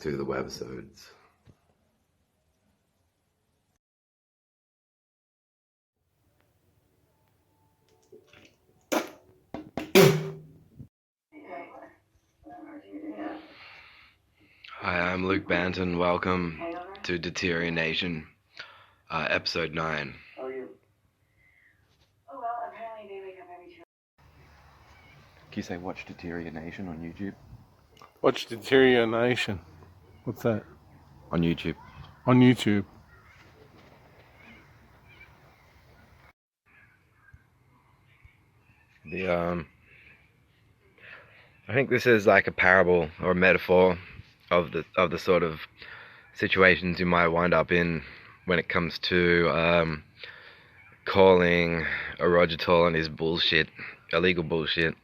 to the webisodes. Hi, I'm Luke Banton. Welcome to Deterioration, episode 9. Can you say watch Deterioration on YouTube? Watch Deterioration. What's that? On YouTube. On YouTube. I think this is like a parable or a metaphor of the sort of situations you might wind up in when it comes to calling Erogatol and his bullshit, illegal bullshit,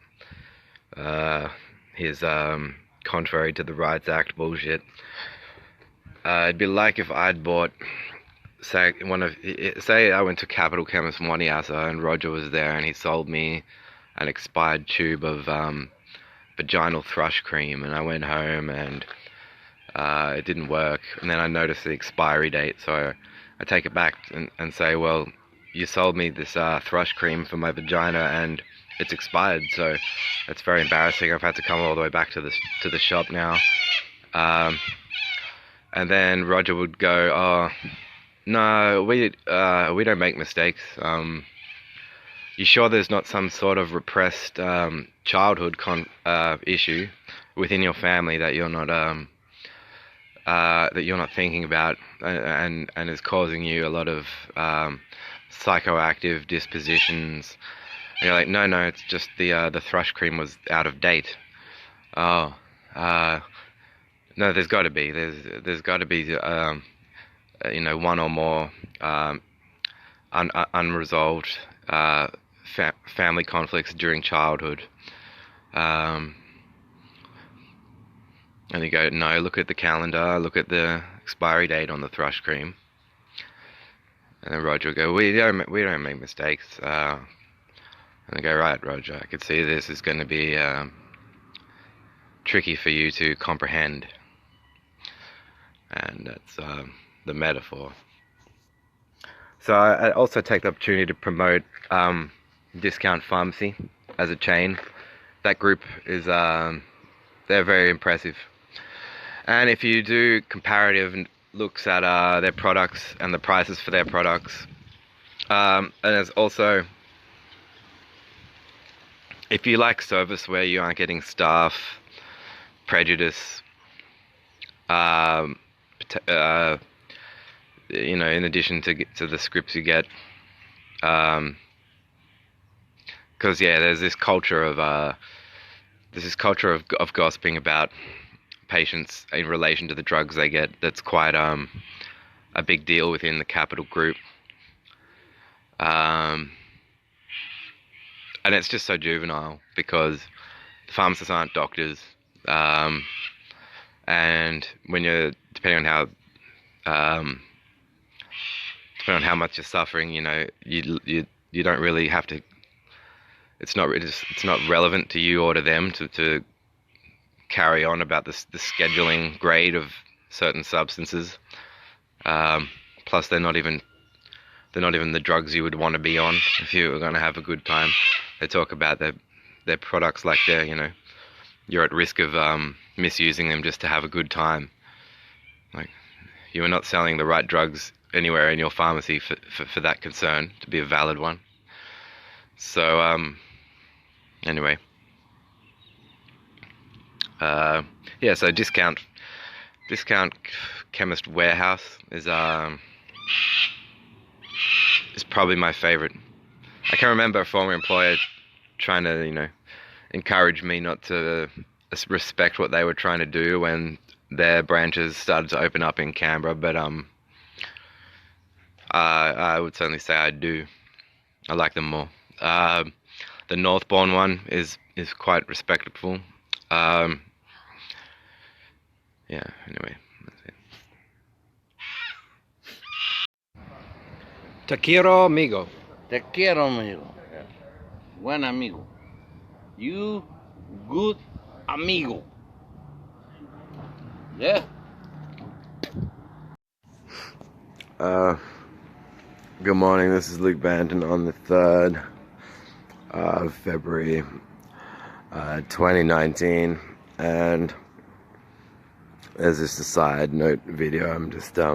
his contrary to the Rights Act bullshit. It'd be like if I'd bought, say I went to Capital Chemist Moniasa and Roger was there and he sold me an expired tube of vaginal thrush cream, and I went home and it didn't work, and then I noticed the expiry date, so I take it back and say, well, you sold me this thrush cream for my vagina and it's expired, so it's very embarrassing. I've had to come all the way back to the shop now. And then Roger would go, oh, no, we don't make mistakes. You sure there's not some sort of repressed childhood issue within your family that you're not thinking about, and is causing you a lot of psychoactive dispositions? And you're like, no, it's just the thrush cream was out of date. Oh, no, there's got to be one or more unresolved family conflicts during childhood. And you go, no, look at the calendar, look at the expiry date on the thrush cream. And then Roger will go, we don't make mistakes. And I go, right, Roger, I could see this is going to be tricky for you to comprehend. And that's the metaphor. So I also take the opportunity to promote Discount Pharmacy as a chain. That group is, they're very impressive. And if you do comparative looks at their products and the prices for their products, and there's also, if you like service where you aren't getting staff prejudice, in addition to the scripts you get, because there's this culture of gossiping about patients in relation to the drugs they get. That's quite a big deal within the Capital Group, and it's just so juvenile because the pharmacists aren't doctors, and when you're depending on how much you're suffering, you don't really have to. It's not relevant to you or to them to carry on about the scheduling grade of certain substances. Plus, they're not even the drugs you would want to be on if you were going to have a good time. They talk about their products like you're at risk of misusing them just to have a good time. Like, you are not selling the right drugs anywhere in your pharmacy for that concern to be a valid one. So anyway, so discount chemist warehouse is probably my favorite. I can remember a former employer trying to encourage me not to respect what they were trying to do when their branches started to open up in Canberra, but I would certainly say I do. I like them more. The Northbourne one is quite respectable. Anyway, that's it. Te quiero, amigo. Te quiero, amigo. Buen amigo. You good amigo. Yeah. Uh, Good morning. This is Luke Banton on the 3rd of February 2019, and as just a side note video, I'm just at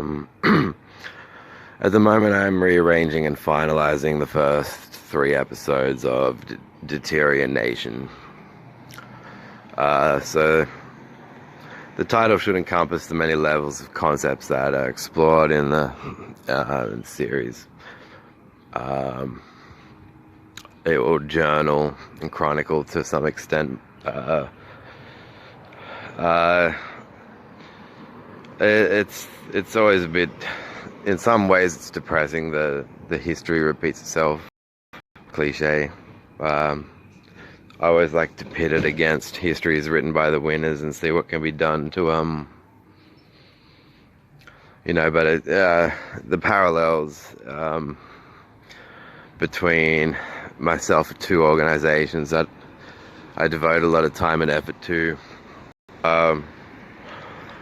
the moment I'm rearranging and finalizing the first 3 episodes of Deterioration. So the title should encompass the many levels of concepts that are explored in the series. It will journal and chronicle to some extent. It's always a bit, in some ways it's depressing. The history repeats itself, cliche. I always like to pit it against histories written by the winners and see what can be done to but the parallels between myself and 2 organizations that I devote a lot of time and effort to, and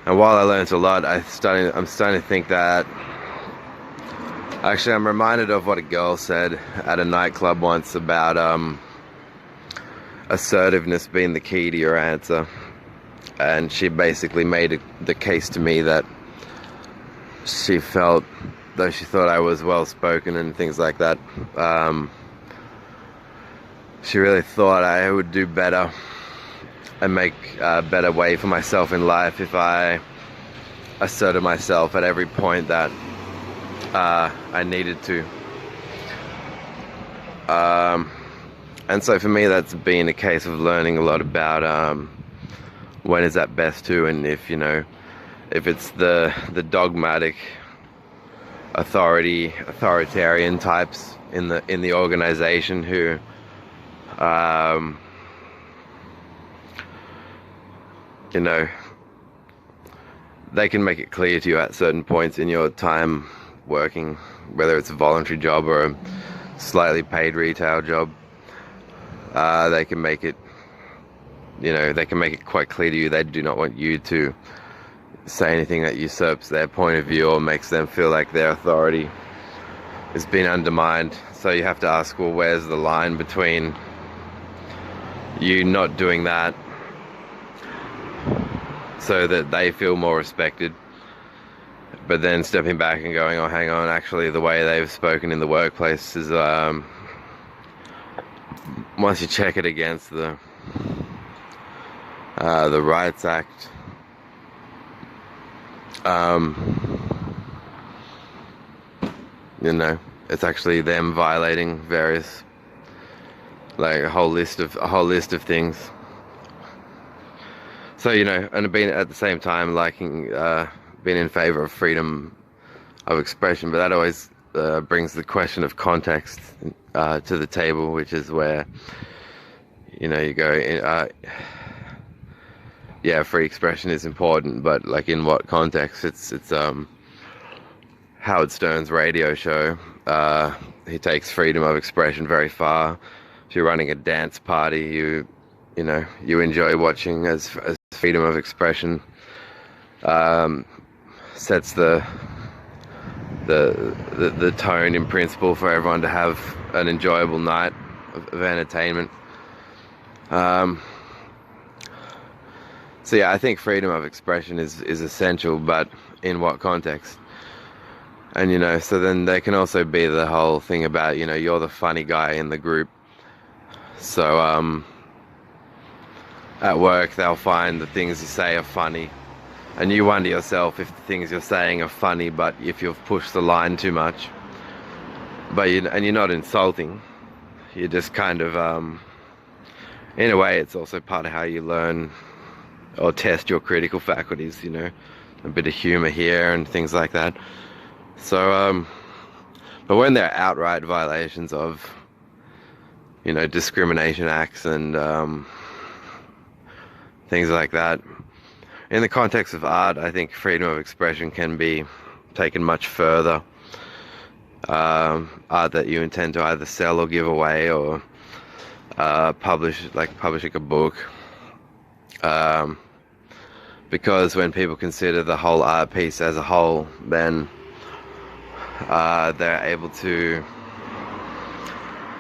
while I learned a lot, I'm starting to think that actually I'm reminded of what a girl said at a nightclub once about assertiveness being the key to your answer, and she basically made the case to me that she felt, though she thought I was well spoken and things like that, she really thought I would do better and make a better way for myself in life if I asserted myself at every point that I needed to. And so for me, that's been a case of learning a lot about when is that best to, and if it's the dogmatic authoritarian types in the organization who they can make it clear to you at certain points in your time working, whether it's a voluntary job or a slightly paid retail job. They can make it quite clear to you they do not want you to say anything that usurps their point of view or makes them feel like their authority has been undermined. So you have to ask, well, where's the line between you not doing that so that they feel more respected, but then stepping back and going, oh, hang on, actually the way they've spoken in the workplace is, once you check it against the Rights Act, it's actually them violating various, like a whole list of things. So and being at the same time liking being in favor of freedom of expression, but that always brings the question of context to the table, which is where you go, free expression is important, but like in what context? It's Howard Stern's radio show. He takes freedom of expression very far. If you're running a dance party, you enjoy watching as freedom of expression sets the tone in principle for everyone to have an enjoyable night of entertainment. So I think freedom of expression is essential, but in what context? And so then there can also be the whole thing about you're the funny guy in the group, so at work they'll find the things you say are funny, and you wonder yourself if the things you're saying are funny, but if you've pushed the line too much. But you're not insulting, you're just kind of in a way it's also part of how you learn or test your critical faculties, a bit of humor here and things like that. So but when there are outright violations of discrimination acts and things like that, in the context of art, I think freedom of expression can be taken much further. Art that you intend to either sell or give away, or publishing a book, because when people consider the whole art piece as a whole, then they're able to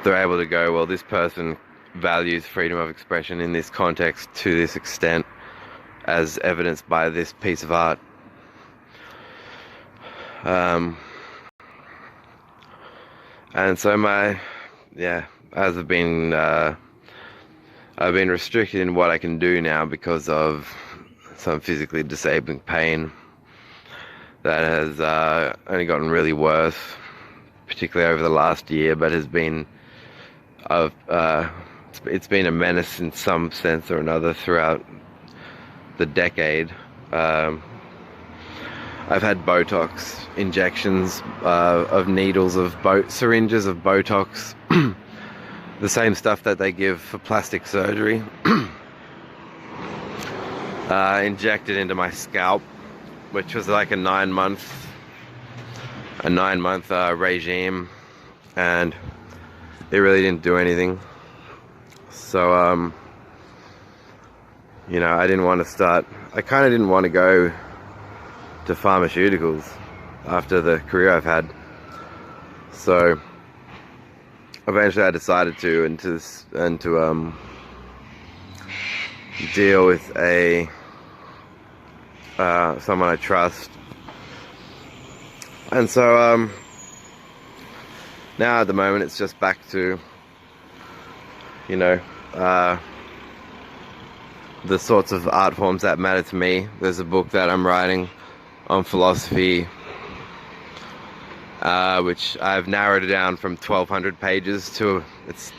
go, well, this person values freedom of expression in this context to this extent, as evidenced by this piece of art. And so as I've been restricted in what I can do now because of some physically disabling pain that has only gotten really worse, particularly over the last year, but has been it's been a menace in some sense or another throughout the decade. I've had Botox injections of needles of syringes of Botox, the same stuff that they give for plastic surgery, injected into my scalp, which was like a 9-month regime, and it really didn't do anything. So I didn't want to start. I kind of didn't want to go to pharmaceuticals after the career I've had. So eventually I decided to deal with someone I trust. And so now at the moment it's just back to the sorts of art forms that matter to me. There's a book that I'm writing on philosophy, which I've narrowed it down from 1,200 pages to it's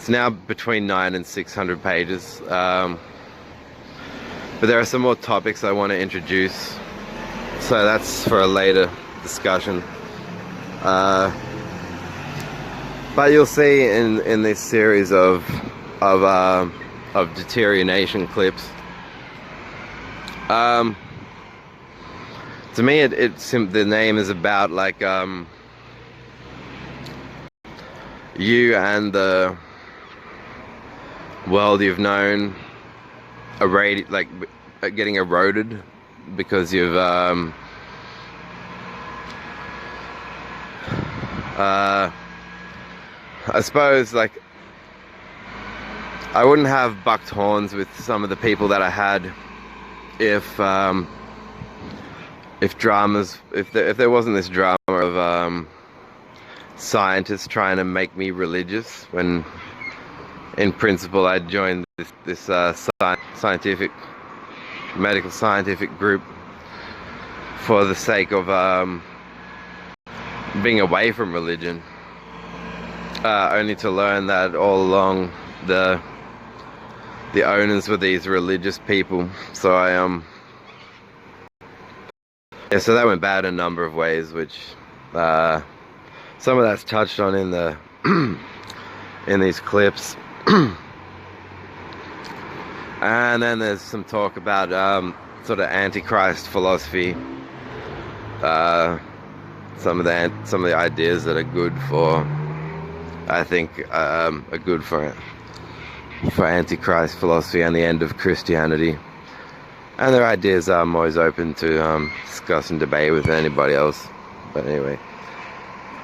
now between 900 and 600 pages. But there are some more topics I want to introduce, so that's for a later discussion. But you'll see in this series of deterioration clips. To me, the name is about like you and the world you've known getting eroded because you've I suppose like I wouldn't have bucked horns with some of the people that I had if there wasn't this drama of scientists trying to make me religious, when in principle I'd joined this medical scientific group for the sake of being away from religion, only to learn that all along the owners were these religious people. So so that went bad in a number of ways, which some of that's touched on in the in these clips. And then there's some talk about sort of antichrist philosophy, some of the ideas that are good for, I think, are good for antichrist philosophy and the end of Christianity. And their ideas I'm always open to discuss and debate with anybody else. But anyway,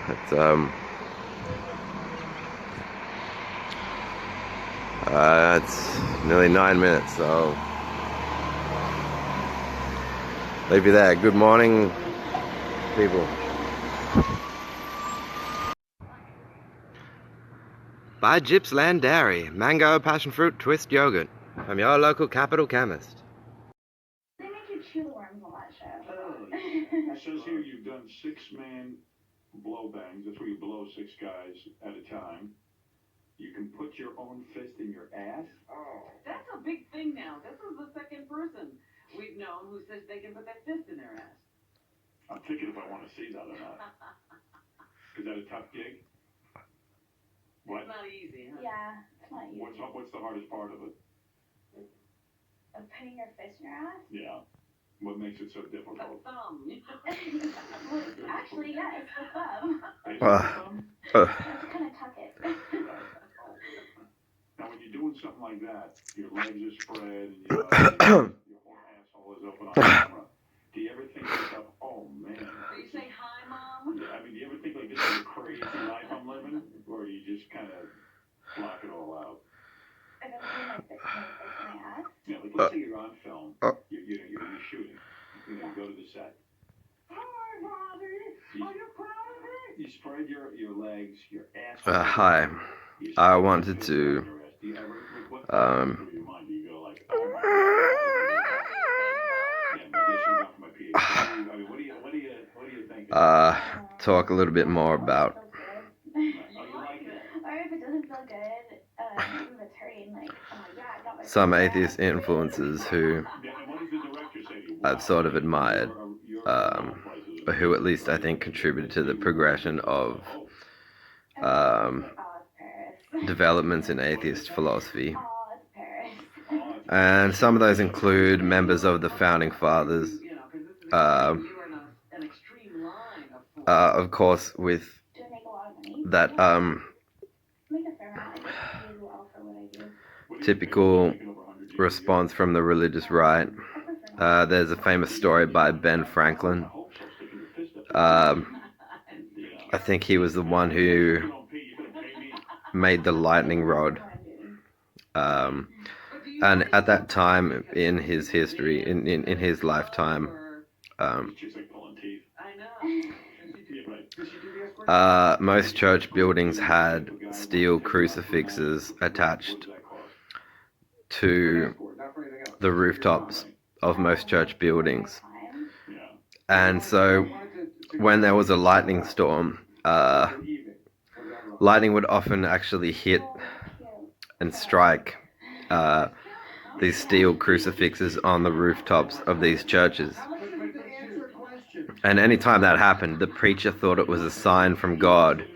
it's nearly 9 minutes, so I'll leave you there. Good morning, people. Buy Gippsland Dairy, mango, passion fruit, twist yogurt from your local capital chemist. They make you chew the worms on that show. Oh, it says here you've done 6-man blow bangs. That's where you blow 6 guys at a time. You can put your own fist in your ass. Oh. That's a big thing now. This is the second person we've known who says they can put their fist in their ass. I'm thinking if I want to see that or not. Is that a tough gig? What? It's not easy, huh? Yeah, it's not easy. What's the hardest part of it? Of putting your fist in your ass? Yeah. What makes it so The difficult? thumb. Well, actually, yeah, it's the thumb. Is it the thumb? You have to kind of tuck it. Now, when you're doing something like that, your legs are spread and your whole asshole is open on camera. Do you ever think to yourself, oh man? Do you say hi, Mom? Yeah. You spread your legs, your ass. Hi. You I spread wanted your to, legs, do you ever, what thoughts through your mind? Do you go like, oh my God. Yeah, maybe I should have gone for my PhD. I mean, what do you think? talk a little bit more about Oh, you like it? Or if it doesn't feel good, even if it's hurting, like, oh yeah, I got my some first atheist breath. influences who Yeah, and what does the director say to you? I've sort of Wow, admired, you're a normal place, isn't or it? who at least I think contributed to the progression of Oh, um, it's Paris. developments in atheist philosophy. Oh, it's Paris. Oh, it's And some of those include members of the founding fathers, of course, with Do I make a lot of money? that I make a fair amount. I get paid well for what I do. typical response from the religious right. There's a famous story by Ben Franklin. I think he was the one who made the lightning rod. And at that time in his history, in his lifetime, most church buildings had steel crucifixes attached to the rooftops of most church buildings. And so when there was a lightning storm, lightning would often actually hit and strike these steel crucifixes on the rooftops of these churches. And anytime that happened, the preacher thought it was a sign from God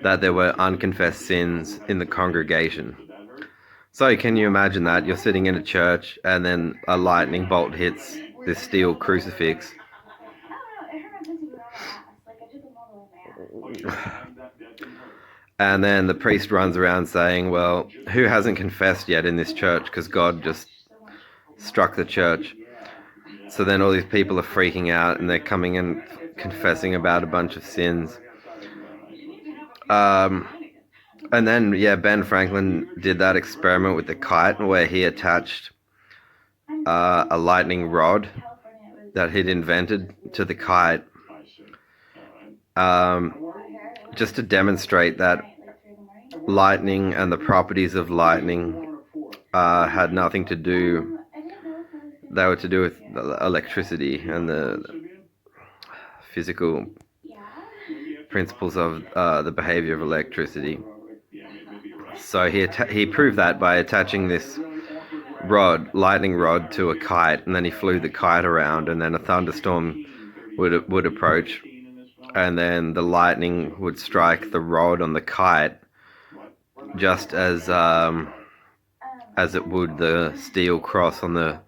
that there were unconfessed sins in the congregation. So can you imagine that? You're sitting in a church and then a lightning bolt hits this steel crucifix. And then the priest runs around saying, well, who hasn't confessed yet in this church? Because God just struck the church. So then all these people are freaking out and they're coming and confessing about a bunch of sins. And then, yeah, Ben Franklin did that experiment with the kite where he attached a lightning rod that he'd invented to the kite, just to demonstrate that lightning and the properties of lightning had nothing to do. They were to do with electricity and the physical principles of the behavior of electricity. So he proved that by attaching this lightning rod to a kite, and then he flew the kite around, and then a thunderstorm would approach, and then the lightning would strike the rod on the kite, just as it would the steel cross on the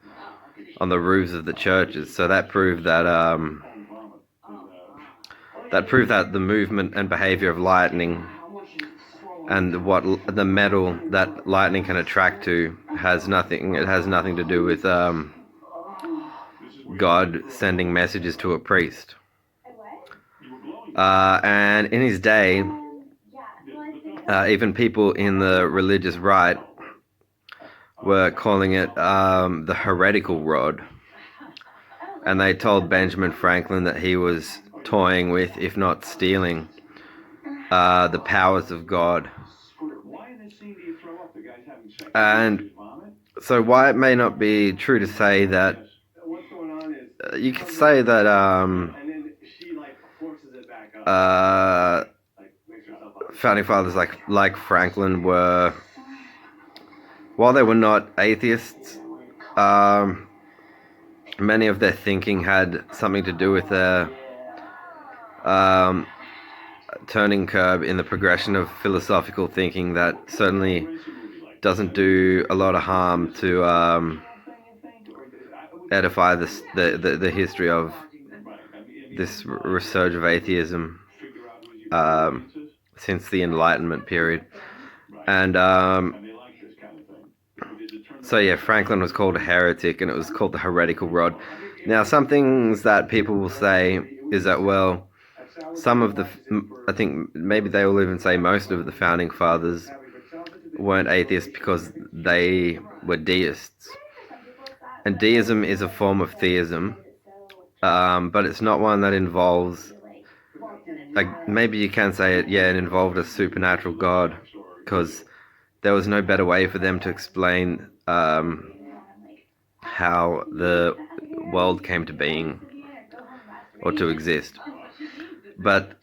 roofs of the churches. So that proved that the movement and behavior of lightning and what the metal that lightning can attract to has nothing to do with God sending messages to a priest. And in his day, even people in the religious right were calling it the heretical rod. And they told Benjamin Franklin that he was toying with, if not stealing, the powers of God. And so while it may not be true to say that, you could say that founding fathers like Franklin were, while they were not atheists, many of their thinking had something to do with their turning curve in the progression of philosophical thinking that certainly doesn't do a lot of harm to edify the history of this resurge of atheism since the Enlightenment period. And so yeah, Franklin was called a heretic, and it was called the heretical rod. Now, some things that people will say is that, well, I think maybe they will even say most of the founding fathers weren't atheists because they were deists. And deism is a form of theism, but it's not one that involves like maybe you can say it. Yeah, it involved a supernatural God, because there was no better way for them to explain how the world came to being or to exist. But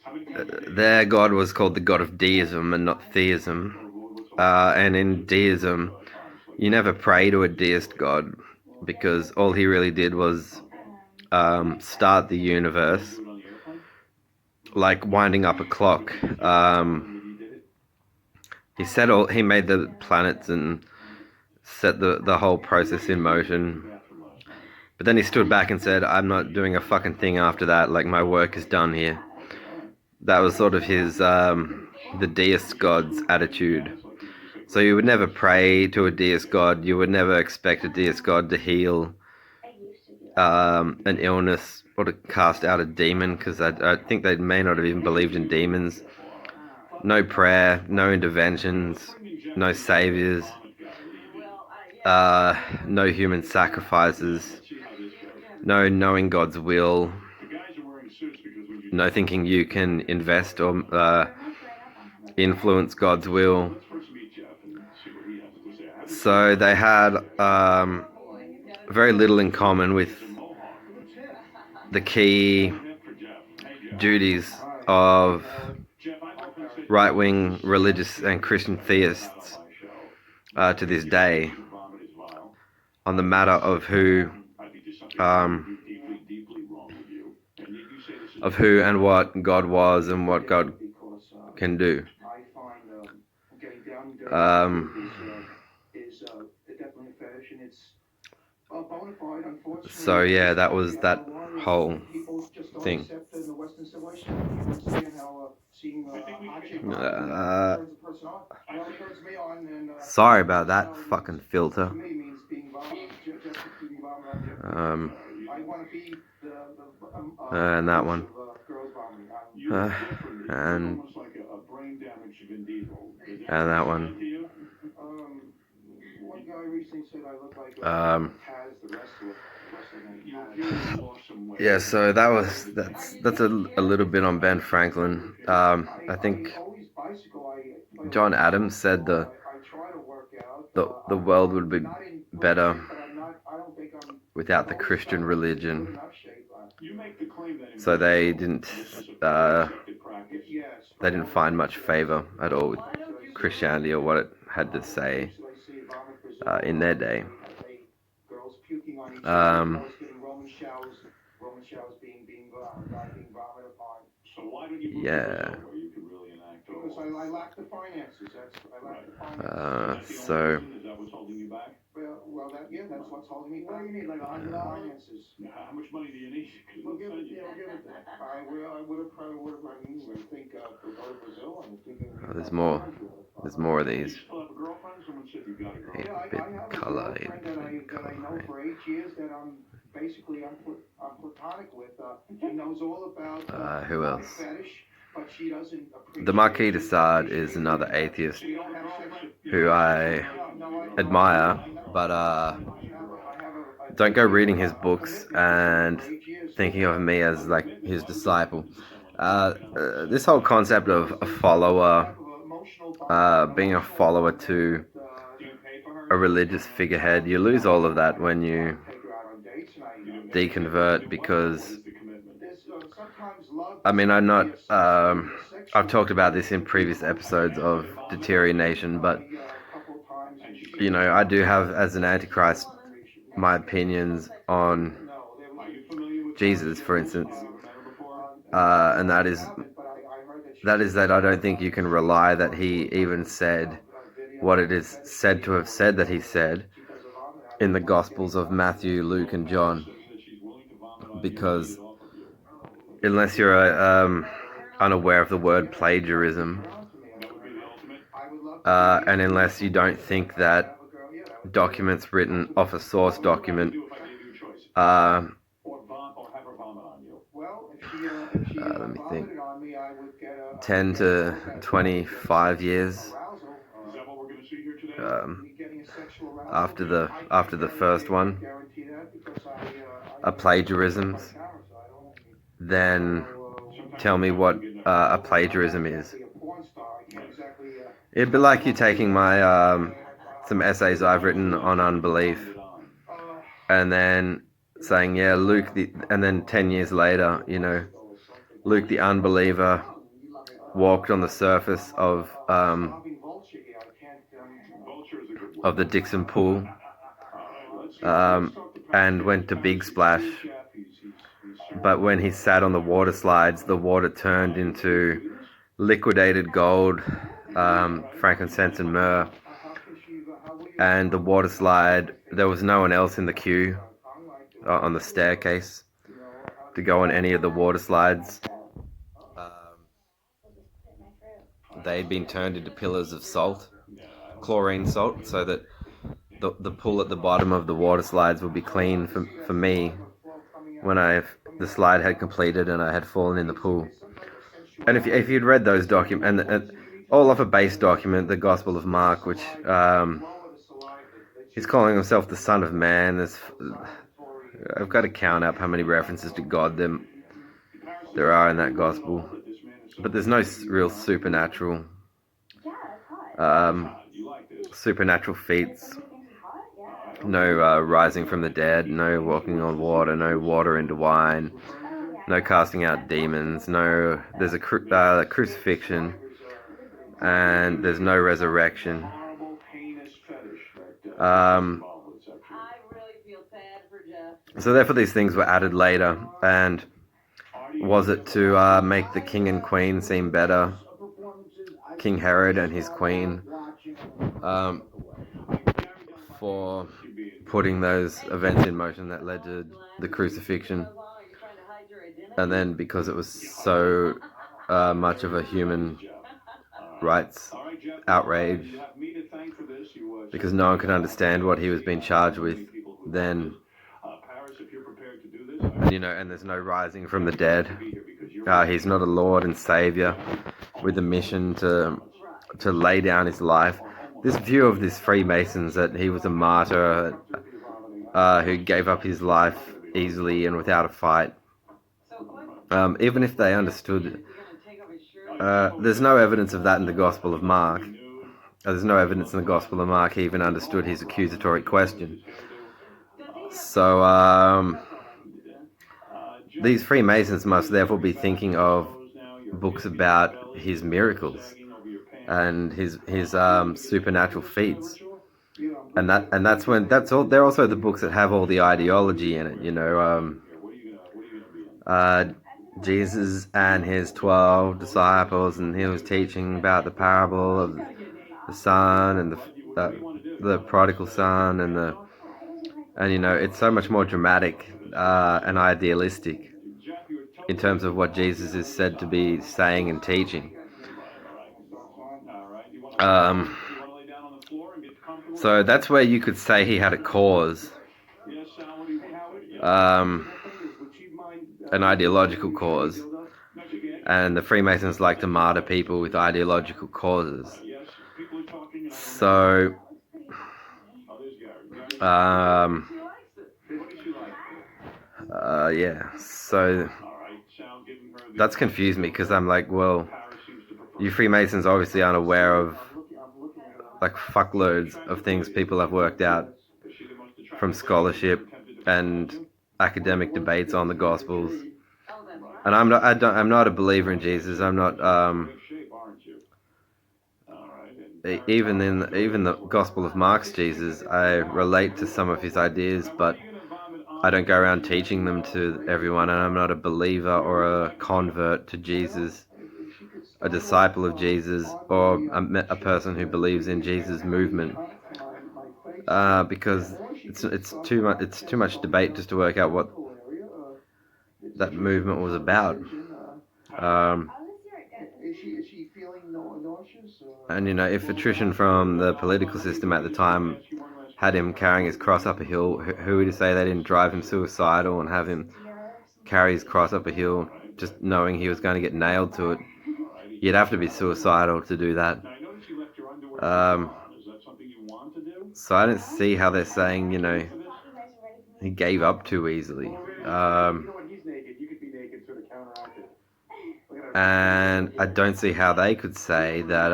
their God was called the God of deism and not theism. And in deism, you never pray to a deist God, because all he really did was start the universe, like winding up a clock. He made the planets and set the whole process in motion. But then he stood back and said, I'm not doing a fucking thing after that, like my work is done here. That was sort of his, the deist god's attitude. So you would never pray to a deist god, you would never expect a deist god to heal an illness or to cast out a demon, because I think they may not have even believed in demons. No prayer, no interventions, no saviors, no human sacrifices, no knowing God's will, no thinking you can invest or influence God's will. So they had very little in common with the key duties of right-wing religious and Christian theists to this day, on the matter of who and what God was and what God can do. So yeah, that was that whole thing. Sorry about that fucking filter. And that one. And that one. Yeah, so that's a little bit on Ben Franklin. I think John Adams said the world would be better without the Christian religion. So they didn't find much favor at all with Christianity or what it had to say in their day. Yeah. So. Well, that's what's holding me back. What do you need, like finances? How much money do you need? We'll give it. I would have probably I think to go to Brazil. I'm thinking. There's more. There's more of these. 8-bit color. That I know for 8 years that I'm platonic with. She knows all about. Who else? Fetish, but she doesn't appreciate. The Marquis de Sade is another atheist who I admire, but don't go reading his books and thinking of me as like his disciple. This whole concept of a follower, being a follower to a religious figurehead, you lose all of that when you deconvert, because I mean, I'm not I've talked about this in previous episodes of Deterioration, but you know, I do have, as an Antichrist, my opinions on Jesus, for instance, and that is that I don't think you can rely that he even said what it is said to have said that he said in the Gospels of Matthew, Luke, and John, because unless you're unaware of the word plagiarism, and unless you don't think that documents written off a source document let me think, 10 to 25 years after the first one are plagiarisms, then tell me what a plagiarism is. It'd be like you taking my some essays I've written on unbelief, and then saying, yeah, and then 10 years later, you know, Luke the unbeliever walked on the surface of the Dixon Pool, and went to Big Splash. But when he sat on the water slides, the water turned into liquidated gold, frankincense and myrrh. And the water slide, there was no one else in the queue on the staircase to go on any of the water slides. They'd been turned into pillars of salt, chlorine salt, so that the pool at the bottom of the water slides would be clean for me when the slide had completed and I had fallen in the pool. And if you'd read those documents, and all of a base document, the Gospel of Mark, which he's calling himself the Son of Man. I've got to count up how many references to God there are in that Gospel, but there's no real supernatural feats. No rising from the dead, no walking on water, no water into wine, no casting out demons, there's a crucifixion, and there's no resurrection. So therefore these things were added later, and was it to make the king and queen seem better, King Herod and his queen, for putting those events in motion that led to the crucifixion, and then because it was so much of a human rights outrage, because no one could understand what he was being charged with then, and there's no rising from the dead. He's not a Lord and Savior with a mission to lay down his life. This view of this Freemasons, that he was a martyr who gave up his life easily and without a fight, even if they understood, there's no evidence of that in the Gospel of Mark. There's no evidence in the Gospel of Mark he even understood his accusatory question. So these Freemasons must therefore be thinking of books about his miracles and his supernatural feats, and that's all. They're also the books that have all the ideology in it. Jesus and his 12 disciples, and he was teaching about the parable of the son and the prodigal son, and it's so much more dramatic and idealistic in terms of what Jesus is said to be saying and teaching. So that's where you could say he had a cause, an ideological cause, and the Freemasons like to martyr people with ideological causes. So so that's confused me, because I'm like, well, you Freemasons obviously aren't aware of like fuckloads of things people have worked out from scholarship and academic debates on the Gospels. And I'm not a believer in Jesus. I'm not even the Gospel of Mark's Jesus, I relate to some of his ideas, but I don't go around teaching them to everyone, and I'm not a believer or a convert to Jesus, a disciple of Jesus, or a person who believes in Jesus' movement, because it's too much debate just to work out what that movement was about. And if attrition from the political system at the time had him carrying his cross up a hill, who would say they didn't drive him suicidal and have him carry his cross up a hill just knowing he was going to get nailed to it? You'd have to be suicidal to do that. So I don't see how they're saying, he gave up too easily. And I don't see how they could say that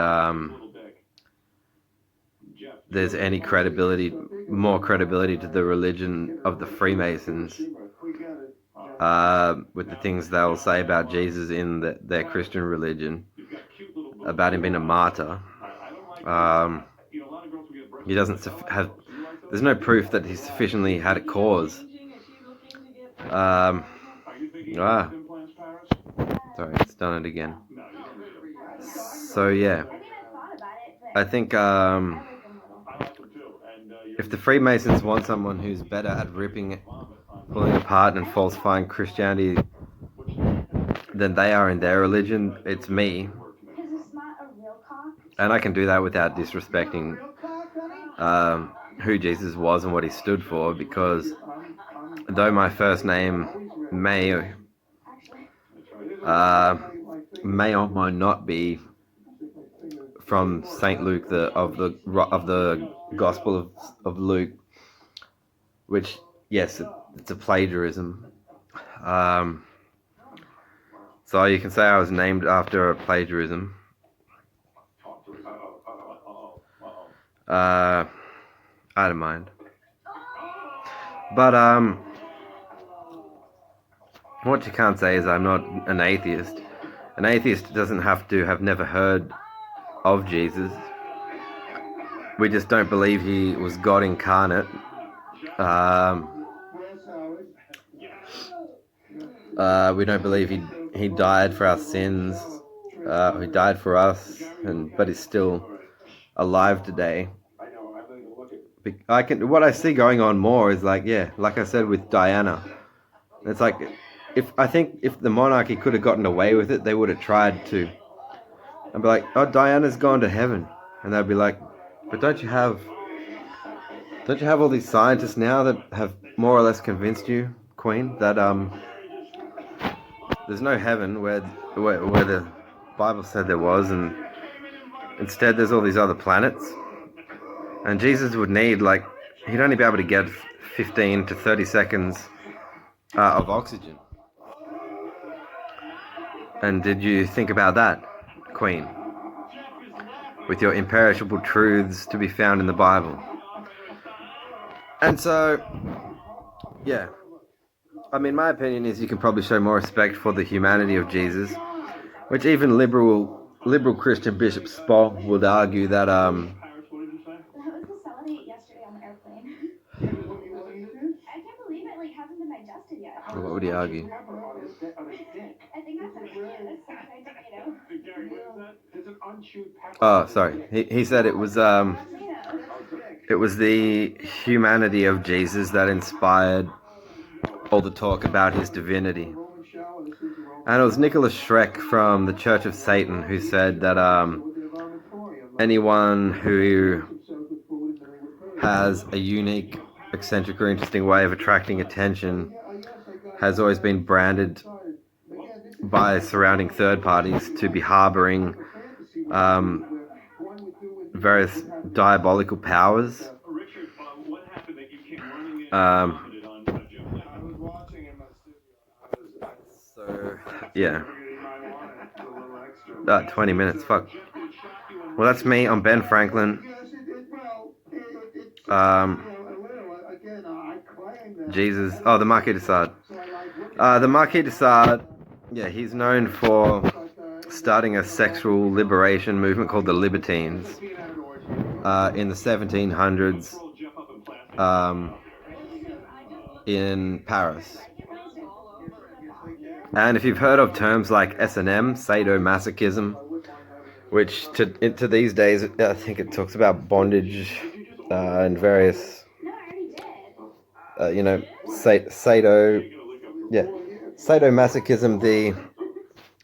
there's any credibility, more credibility to the religion of the Freemasons with the things they'll say about Jesus in their Christian religion, about him being a martyr. He doesn't have. There's no proof that he sufficiently had a cause. Sorry, it's done it again. So yeah, I think if the Freemasons want someone who's better at pulling apart and falsifying Christianity than they are in their religion, it's me. And I can do that without disrespecting who Jesus was and what he stood for, because though my first name may or might not be from Saint Luke, of the Gospel of Luke, which, yes, it's a plagiarism. So you can say I was named after a plagiarism. I don't mind. But what you can't say is I'm not an atheist. An atheist doesn't have to have never heard of Jesus. We just don't believe he was God incarnate. We don't believe he died for our sins. He died for us, but he's still alive today. What I see going on more is like I said with Diana. It's like if the monarchy could have gotten away with it, they would have tried to. I'd be like, oh, Diana's gone to heaven, and they'd be like, but don't you have all these scientists now that have more or less convinced you, Queen, that there's no heaven where the Bible said there was, and instead there's all these other planets, and Jesus would need he'd only be able to get 15 to 30 seconds of oxygen. And did you think about that, Queen? With your imperishable truths to be found in the Bible. And so, yeah. I mean, my opinion is you can probably show more respect for the humanity of Jesus, which even liberal Christian Bishop Spock would argue that That was the salinate yesterday on the airplane. I can't believe it hasn't been digested yet. What would he argue? I think that's a tomato. Oh, sorry. He said it was the humanity of Jesus that inspired all the talk about his divinity. And it was Nicholas Schreck from the Church of Satan who said that anyone who has a unique, eccentric, or interesting way of attracting attention has always been branded by surrounding third parties to be harboring various diabolical powers. So, yeah. 20 minutes, fuck. Well, that's me. I'm Ben Franklin. Jesus. Oh, the Marquis de Sade. The Marquis de Sade, yeah, he's known for starting a sexual liberation movement called the Libertines in the 1700s in Paris. And if you've heard of terms like S&M, sadomasochism, which to these days, I think it talks about bondage and various, sadomasochism,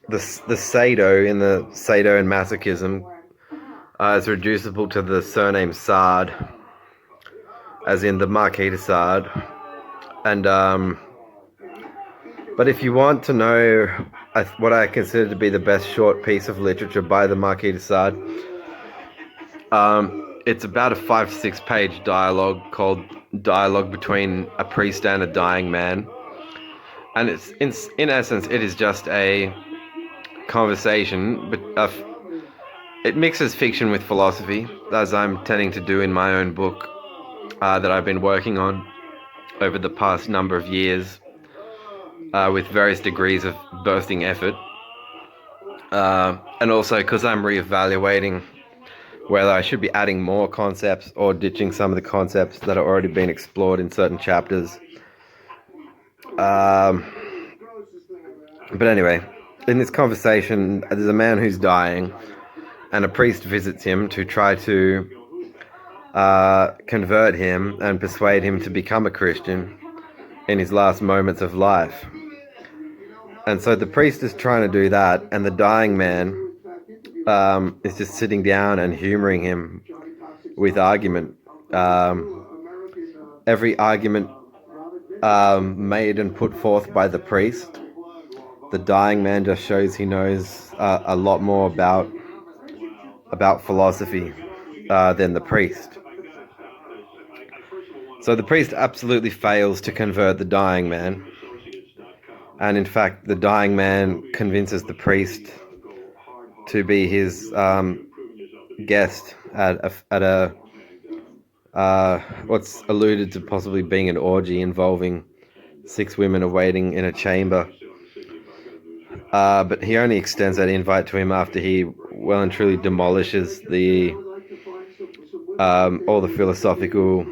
the sado in the sado and masochism is reducible to the surname Sade, as in the Marquis de Sade. And but if you want to know what I consider to be the best short piece of literature by the Marquis de Sade, it's about a 5-6 page dialogue called Dialogue Between a Priest and a Dying Man. And it's in essence, it is just a conversation, but it mixes fiction with philosophy, as I'm tending to do in my own book that I've been working on over the past number of years with various degrees of bursting effort. And also because I'm reevaluating whether I should be adding more concepts or ditching some of the concepts that have already been explored in certain chapters. But anyway, in this conversation, there's a man who's dying, and a priest visits him to try to convert him and persuade him to become a Christian in his last moments of life. And so the priest is trying to do that, and the dying man is just sitting down and humoring him with argument. Every argument made and put forth by the priest, the dying man just shows he knows a lot more about philosophy than the priest. So the priest absolutely fails to convert the dying man. And in fact, the dying man convinces the priest to be his guest at a what's alluded to possibly being an orgy involving 6 women awaiting in a chamber. But he only extends that invite to him after he well and truly demolishes all the philosophical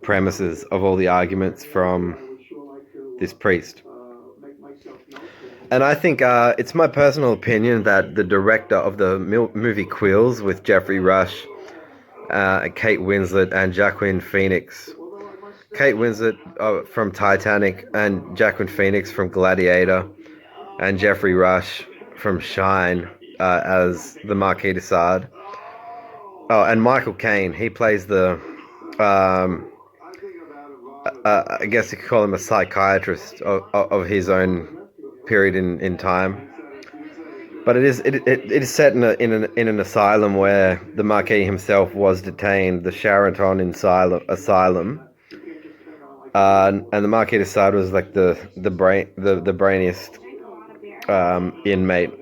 premises of all the arguments from this priest. And I think it's my personal opinion that the director of the movie Quills with Jeffrey Rush, Kate Winslet and Joaquin Phoenix. Kate Winslet from Titanic and Joaquin Phoenix from Gladiator and Jeffrey Rush from Shine as the Marquis de Sade. Oh, and Michael Caine, he plays the, I guess you could call him a psychiatrist of his own period in time. But it is set in an asylum where the Marquis himself was detained, the Charenton asylum, and the Marquis de Sade was like the brainiest inmate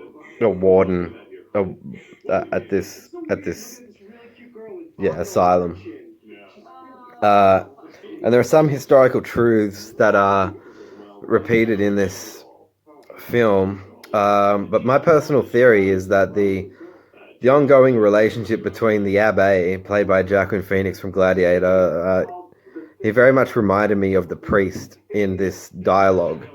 or warden at this asylum. And there are some historical truths that are repeated in this film. But my personal theory is that the ongoing relationship between the Abbé, played by Joaquin Phoenix from Gladiator, he very much reminded me of the priest in this dialogue.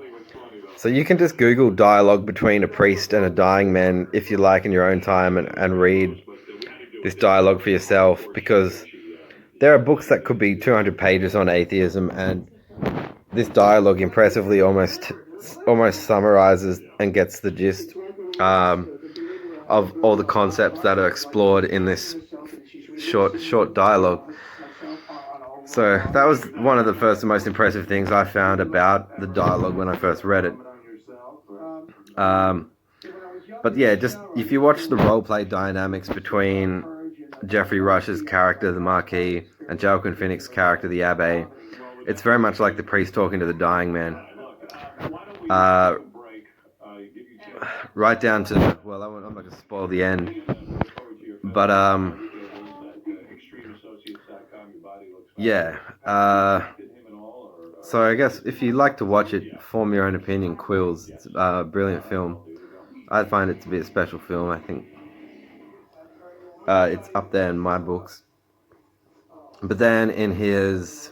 So you can just Google dialogue between a priest and a dying man if you like in your own time and read this dialogue for yourself, because there are books that could be 200 pages on atheism, and this dialogue impressively almost summarizes and gets the gist of all the concepts that are explored in this short dialogue. So that was one of the first and most impressive things I found about the dialogue when I first read it. But yeah, just if you watch the roleplay dynamics between Jeffrey Rush's character, the Marquis, and Joaquin Phoenix's character, the Abbé, it's very much like the priest talking to the dying man. Right down to, well, I'm not going to spoil the end, but yeah. So I guess if you like to watch it, form your own opinion. Quills, it's a brilliant film. I find it to be a special film. I think it's up there in my books. But then in his,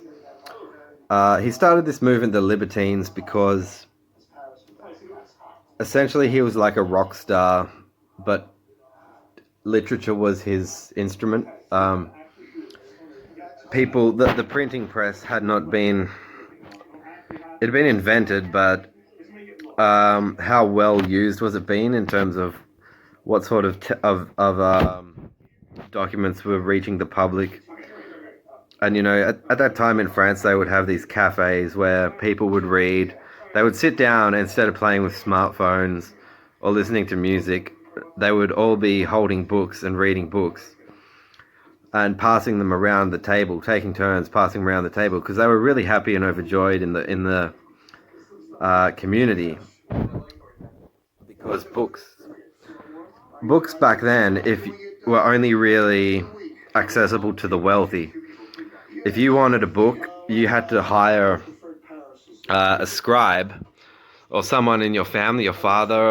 he started this movement, the Libertines, because essentially he was like a rock star, but literature was his instrument. The printing press had not been, it had been invented, but how well used was it being in terms of what sort of documents were reaching the public? And, you know, at that time in France, they would have these cafes where people would read. They would sit down, and instead of playing with smartphones or listening to music, they would all be holding books and reading books and passing them around the table, taking turns passing around the table, because they were really happy and overjoyed in the community, because was books. Books back then, were only really accessible to the wealthy. If you wanted a book, you had to hire a scribe or someone in your family, your father,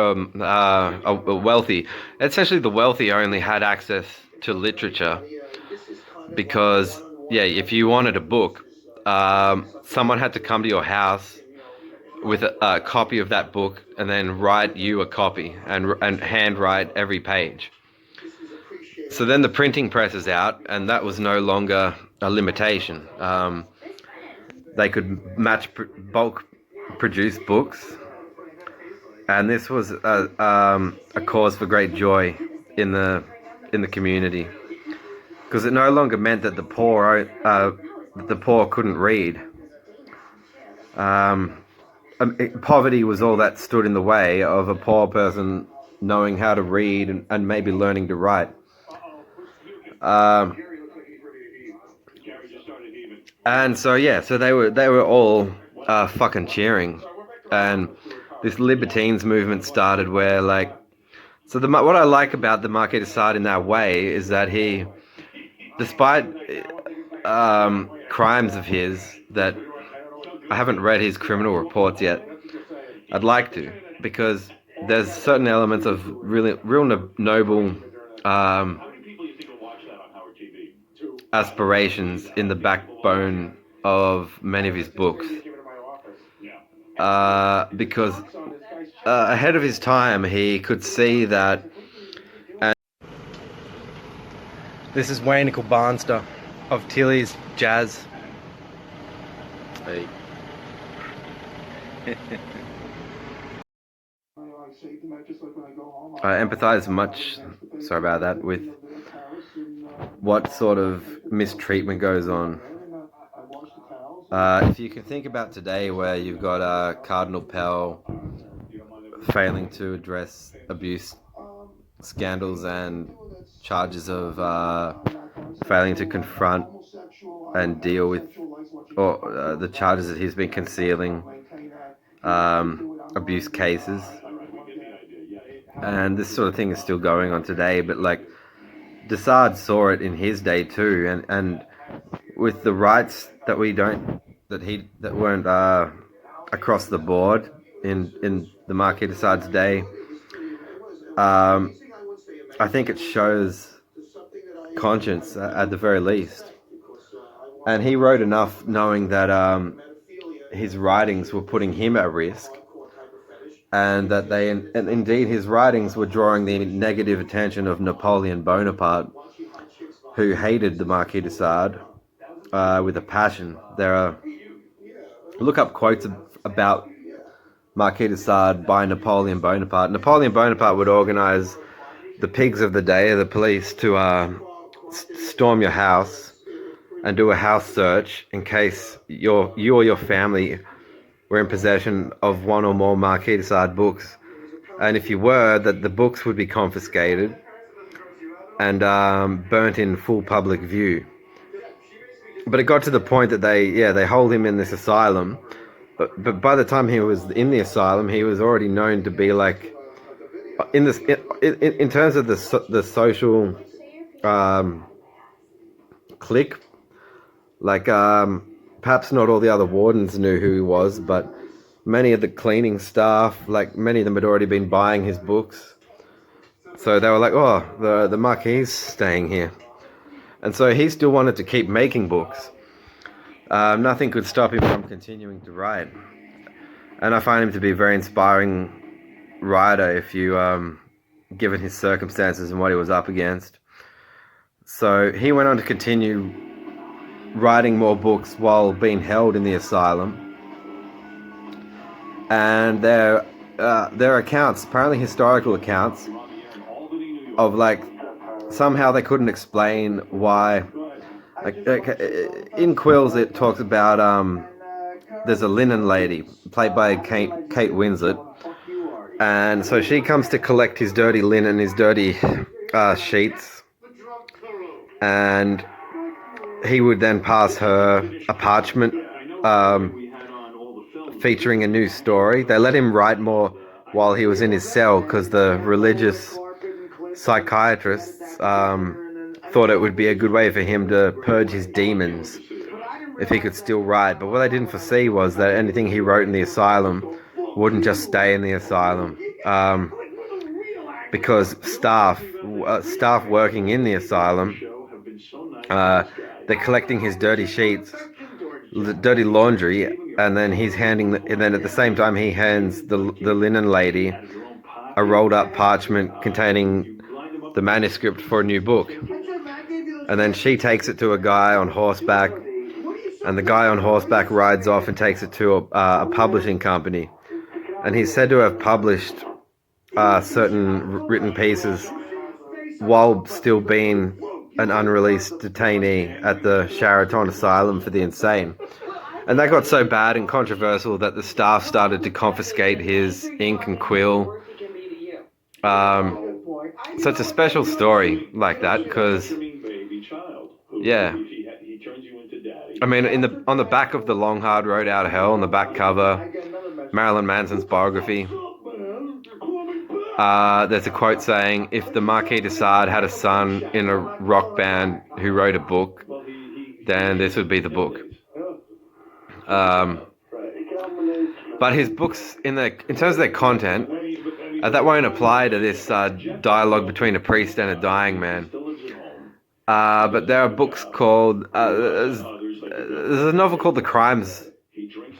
a wealthy. Essentially, the wealthy only had access to literature because, yeah, if you wanted a book, someone had to come to your house with a copy of that book and then write you a copy and handwrite every page. So then the printing press is out, and that was no longer a limitation. They could bulk produce books, and this was a cause for great joy in the community, because it no longer meant that the poor couldn't read. Poverty was all that stood in the way of a poor person knowing how to read and maybe learning to write. And so yeah, so they were all fucking cheering, and this libertines movement started where what I like about the Marquis de Sade in that way is that he, despite crimes of his that I haven't read his criminal reports yet. I'd like to, because there's certain elements of real noble aspirations in the backbone of many of his books. Because ahead of his time, he could see that. And this is Wayne Barnster of Tilly's Jazz. Hey. I empathize much, sorry about that, with what sort of mistreatment goes on. If you can think about today where you've got Cardinal Pell failing to address abuse scandals and charges of failing to confront and deal with the charges that he's been concealing, abuse cases, and this sort of thing is still going on today. But de Sade saw it in his day too, and with the rights that weren't across the board in the Marquis de Sade's day, I think it shows conscience at the very least. And he wrote enough knowing that his writings were putting him at risk, and that and indeed his writings were drawing the negative attention of Napoleon Bonaparte, who hated the Marquis de Sade with a passion. Look up quotes about Marquis de Sade by Napoleon Bonaparte. Napoleon Bonaparte would organize the pigs of the day, the police, to storm your house and do a house search in case you or your family were in possession of one or more Marquis de Sade books. And if you were, that the books would be confiscated and burnt in full public view. But it got to the point that they hold him in this asylum. But by the time he was in the asylum, he was already known to be in terms of the social clique. Perhaps not all the other wardens knew who he was, but many of the cleaning staff, many of them had already been buying his books. So they were like, oh, the Marquis is staying here. And so he still wanted to keep making books. Nothing could stop him from continuing to write. And I find him to be a very inspiring writer if you, given his circumstances and what he was up against. So he went on to continue writing more books while being held in the asylum. And there are accounts, apparently historical accounts, of somehow they couldn't explain why. In Quills it talks about there's a linen lady played by Kate Winslet, and so she comes to collect his dirty linen, his dirty sheets, and he would then pass her a parchment featuring a new story. They let him write more while he was in his cell because the religious psychiatrists thought it would be a good way for him to purge his demons if he could still write. But what they didn't foresee was that anything he wrote in the asylum wouldn't just stay in the asylum, because staff working in the asylum, they're collecting his dirty sheets, dirty laundry, and then and then at the same time he hands the linen lady a rolled up parchment containing the manuscript for a new book. And then she takes it to a guy on horseback, and the guy on horseback rides off and takes it to a publishing company. And he's said to have published certain written pieces while still being an unreleased detainee at the Sheraton Asylum for the Insane. And that got so bad and controversial that the staff started to confiscate his ink and quill. So it's a special story like that, because, yeah, I mean, on the back of the Long Hard Road Out of Hell, on the back cover, Marilyn Manson's biography, there's a quote saying, if the Marquis de Sade had a son in a rock band who wrote a book, then this would be the book. But his books, in terms of their content, that won't apply to this dialogue between a priest and a dying man. But there are books called, there's a novel called The Crimes,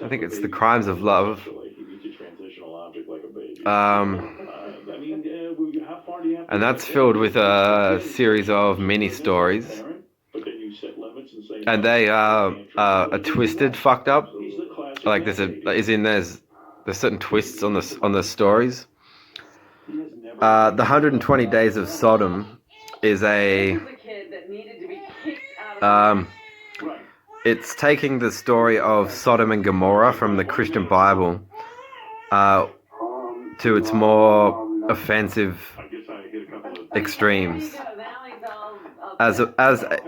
I think it's The Crimes of Love. And that's filled with a series of mini stories, and they are twisted, fucked up. Like there's certain twists on the stories. The 120 Days of Sodom is it's taking the story of Sodom and Gomorrah from the Christian Bible to its more offensive extremes, as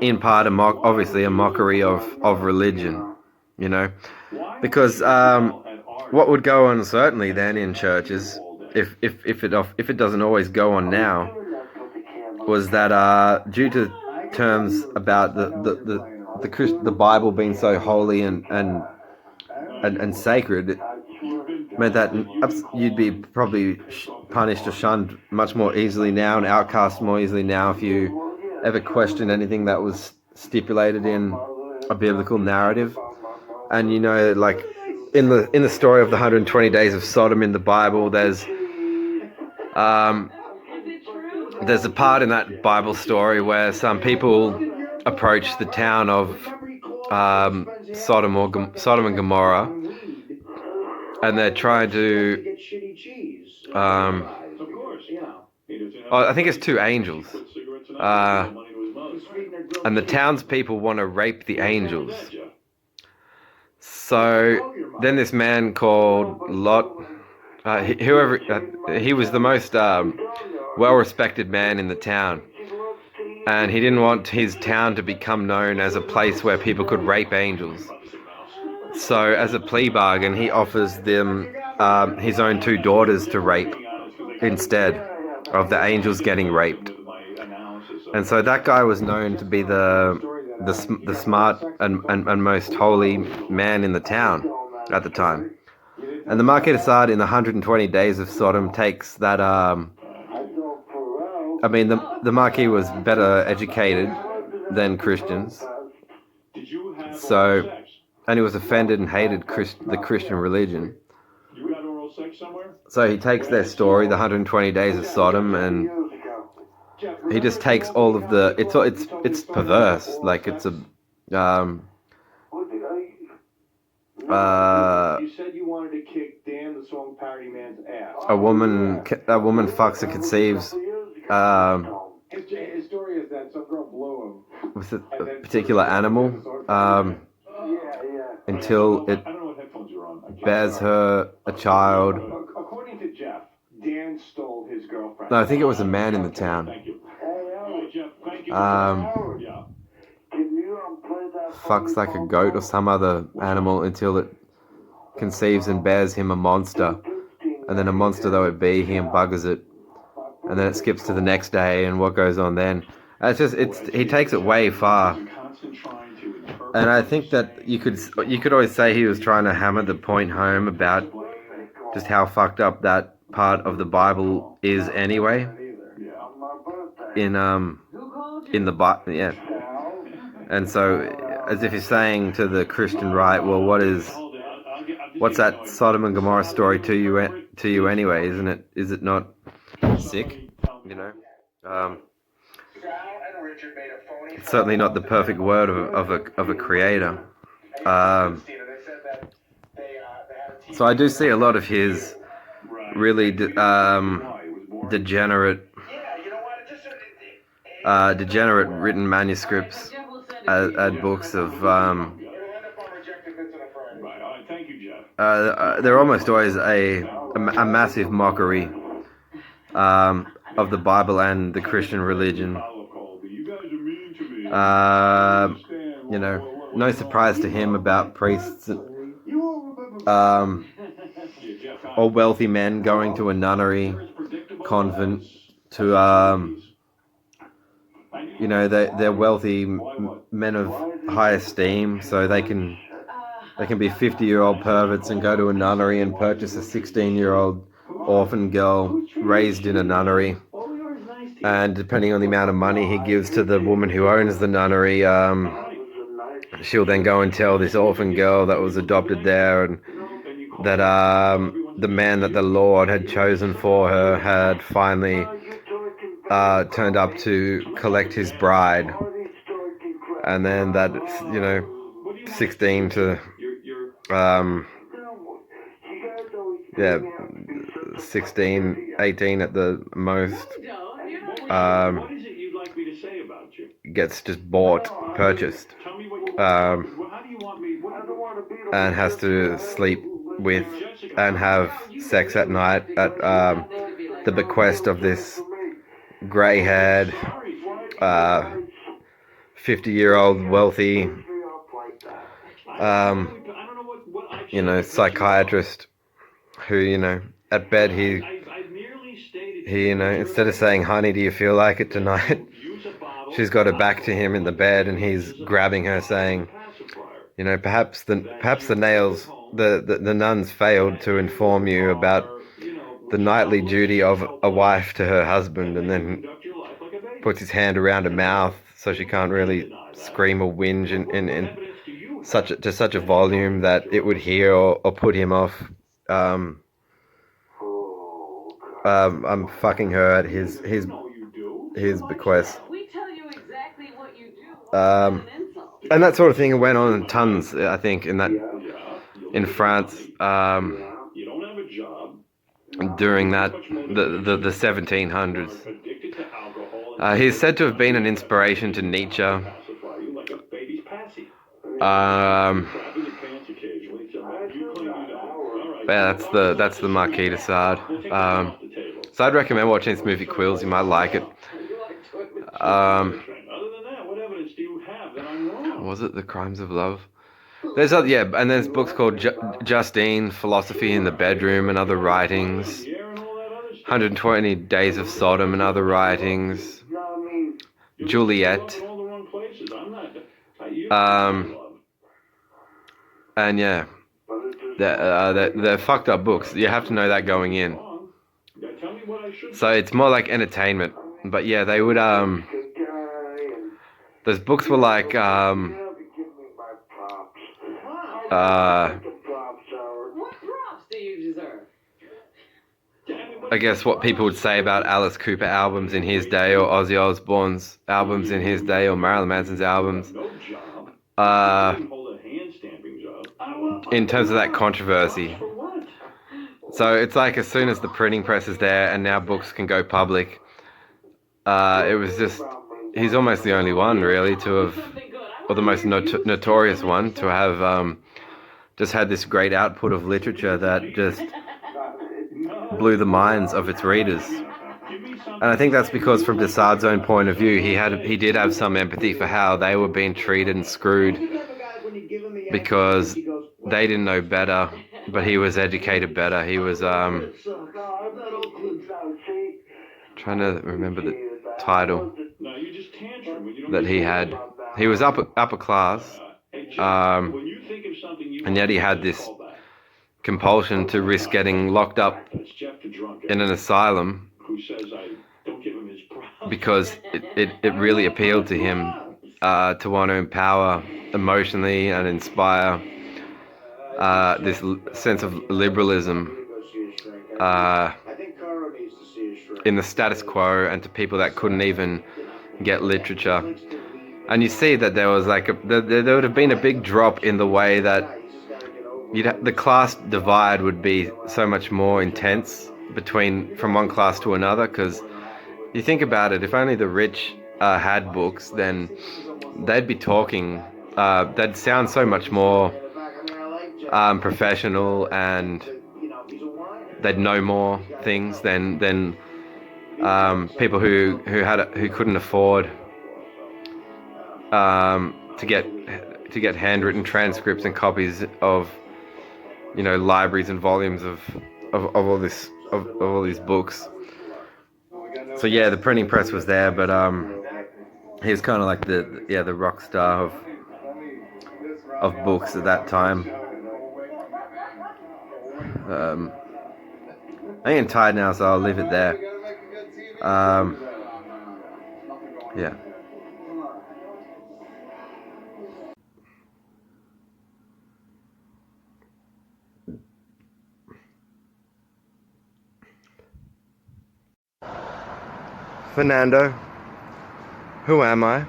in part obviously a mockery of religion, you know, because what would go on certainly then in churches, if it doesn't always go on now, was that due to terms about the Bible being so holy and sacred, it meant that you'd be probably punished or shunned much more easily now and outcast more easily now if you ever questioned anything that was stipulated in a biblical narrative. And you know, like in the story of the 120 Days of Sodom in the Bible, there's a part in that Bible story where some people approach the town of Sodom and Gomorrah, and they're trying to I think it's two angels, and the townspeople want to rape the angels. So then this man called Lot, he was the most well-respected man in the town, and he didn't want his town to become known as a place where people could rape angels. So as a plea bargain, he offers them his own two daughters to rape instead of the angels getting raped. And so that guy was known to be the smart and most holy man in the town at the time. And the Marquis de Sade in the 120 Days of Sodom takes that. I mean, the Marquis was better educated than Christians, so, and he was offended and hated the Christian religion. So he takes their story, the 120 Days of Sodom, and he just takes all of the. It's perverse. Like it's a. You said you wanted to kick Dan the Song Parody Man's ass. A woman fucks and conceives. His story is that some girl blew him With a particular animal. Until it bears her a child. According to Jeff, Dan stole his girlfriend. No, I think it was a man in the town. Fucks like a goat or some other animal until it conceives and bears him a monster. and then a monster though it be, he embuggers it, and then it skips to the next day and what goes on then. He takes it way far, and I think that you could always say he was trying to hammer the point home about just how fucked up that part of the Bible is anyway. In the Bible, yeah. And so, as if he's saying to the Christian right, well, what's that Sodom and Gomorrah story to you anyway? Isn't it? Is it not sick? You know, it's certainly not the perfect word of a creator. So I do see a lot of his really degenerate written manuscripts and books of they're almost always a massive mockery of the Bible and the Christian religion. You know, no surprise to him about priests or wealthy men going to a nunnery convent to you know, they're wealthy men of high esteem, so they can be 50-year-old perverts and go to a nunnery and purchase a 16-year-old orphan girl raised in a nunnery. And depending on the amount of money he gives to the woman who owns the nunnery, she'll then go and tell this orphan girl that was adopted there, and that the man that the Lord had chosen for her had finally turned up to collect his bride. And then that, you know, 16 to 16, 18 at the most, gets just purchased, and has to sleep with and have sex at night at the bequest of this grey-haired 50-year-old wealthy you know, psychiatrist who, you know, at bed he you know, instead of saying, honey, do you feel like it tonight, she's got her back to him in the bed and he's grabbing her saying, you know, perhaps the nuns failed to inform you about the nightly duty of a wife to her husband, and then puts his hand around her mouth so she can't really scream or whinge in such a volume that it would hear or put him off. I'm fucking her at his bequest. And that sort of thing went on tons, I think, in France during the 1700s. He's said to have been an inspiration to Nietzsche. That's the Marquis de Sade. So I'd recommend watching this movie, Quills. You might like it. Was it The Crimes of Love? And there's books called Justine, Philosophy in the Bedroom and Other Writings, 120 Days of Sodom and Other Writings, Juliet, and yeah, they're fucked up books. You have to know that going in. So it's more like entertainment. But yeah, they would those books were like What props do you deserve? I guess what people would say about Alice Cooper albums in his day, or Ozzy Osbourne's albums in his day, or Marilyn Manson's albums. In terms of that controversy. So it's like as soon as the printing press is there and now books can go public, it was just, he's almost the only one really to have, or the most notorious one to have just had this great output of literature that just blew the minds of its readers. And I think that's because from de Sade's own point of view, he did have some empathy for how they were being treated and screwed because they didn't know better but he was educated better. He was trying to remember the title that he had. He was upper class, and yet he had this compulsion to risk getting locked up in an asylum because it really appealed to him to want to empower emotionally and inspire this sense of liberalism in the status quo and to people that couldn't even get literature. And you see that there was like there would have been a big drop in the way that the class divide would be so much more intense from one class to another, because you think about it, if only the rich had books, then they'd be talking, they'd sound so much more professional, and they'd know more things than people who couldn't afford to get handwritten transcripts and copies of libraries and volumes of all these books. So yeah, the printing press was there, but he was kind of like the rock star of books at that time. I'm getting tired now, so I'll leave it there. Yeah. Fernando, who am I?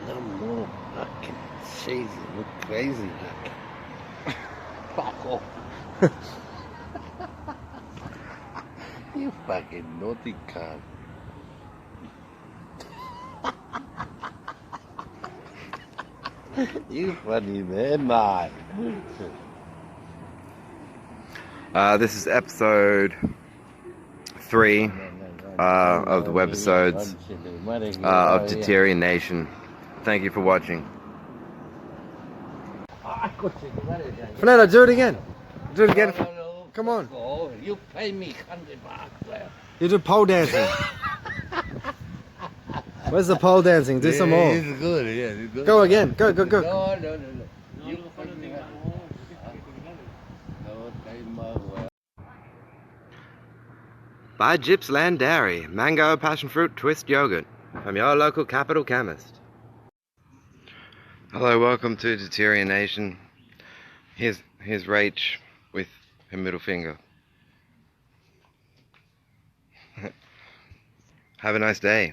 No more fucking crazy, look crazy. Fuck off. You fucking naughty cunt. You funny man, man. This is episode 3 of the webisodes of Deterian Nation. Thank you for watching. Fernando, do it again. Do it again. Come on. You pay me $100. You do pole dancing. Where's the pole dancing? Do some more. It's good, yeah, it's good. Go again. Go. No. You pay me Buy Gippsland Dairy, mango, passion fruit, twist yogurt from your local capital chemist. Hello, welcome to Deterian Nation. Here's Rach with her middle finger. Have a nice day.